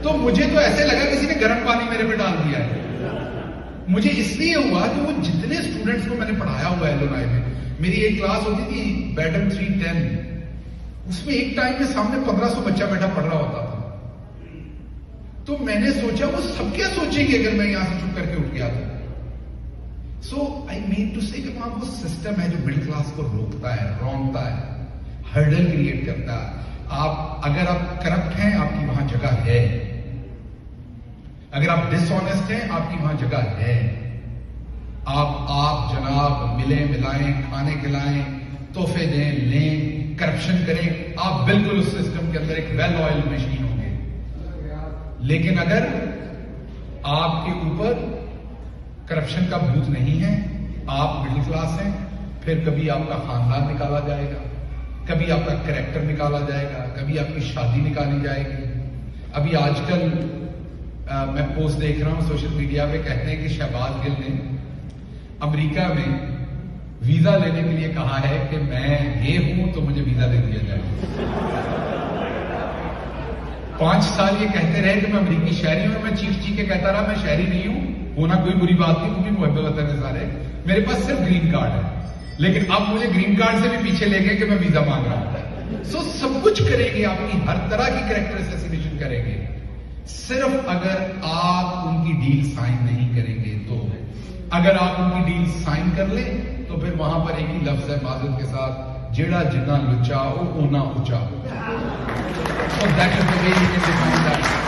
تو مجھے تو ایسے لگا کسی نے گرم پانی میرے پہ ڈال دیا ہے. مجھے اس لیے ہوا کہ وہ جتنے اسٹوڈنٹس کو میں نے پڑھایا ہوا ہے ایلونائی میں، میری ایک کلاس ہوتی تھی بیڈم 310، اس میں ایک ٹائم میں سامنے 1500 بچہ بیٹھا پڑھ رہا ہوتا تھا. تو میں نے سوچا وہ سب کیا سوچیں گے اگر میں یہاں سے چپ کر کے اٹھ گیا تھا. سو آئی مین ٹو سے کہ وہاں وہ سسٹم ہے جو مڈل کلاس کو روکتا ہے، رونتا ہے، ہرڈل کریٹ کرتا ہے. اگر آپ کرپٹ ہیں آپ کی وہاں جگہ ہے، اگر آپ ڈس آنےسٹ ہیں آپ کی وہاں جگہ ہے. آپ جناب ملیں ملائیں، کھانے کھلائیں، تحفے دیں لیں، کرپشن کریں، آپ بالکل اس سسٹم کے اندر ایک ویل آئل مشین ہوں گے. لیکن اگر آپ کے اوپر کرپشن کا بھوت نہیں ہے، آپ مڈل کلاس ہیں، پھر کبھی آپ کا خاندان نکالا جائے گا، کبھی آپ کا کریکٹر نکالا جائے گا، کبھی آپ کی شادی نکالی جائے گی. ابھی آج کل میں پوسٹ دیکھ رہا ہوں سوشل میڈیا پہ، کہتے ہیں کہ شہباز گل نے امریکہ میں ویزا لینے کے لیے کہا ہے کہ میں یہ ہوں تو مجھے ویزا دے دیا جائے. 5 سال یہ کہتے رہے کہ میں امریکی شہری ہوں، میں چیخ کے کہتا رہا میں شہری نہیں ہوں، ہونا کوئی بری بات نہیں، وہ بھی محبت وطن ہے سارے، میرے پاس صرف گرین کارڈ ہے. لیکن اب مجھے گرین کارڈ سے بھی پیچھے لے گئے کہ میں ویزا مانگ رہا ہوں. سو سب کچھ کریں گے، آپ کی ہر طرح کی کریکٹر اسیسینیشن کریں گے، صرف اگر آپ ان کی ڈیل سائن نہیں کریں گے. تو اگر آپ ان کی ڈیل سائن کر لیں تو پھر وہاں پر ایک ہی لفظ ہے معذرت کے ساتھ، جیڑا جتنا لچا وہ اونا اونچا. So that is the way you can define that.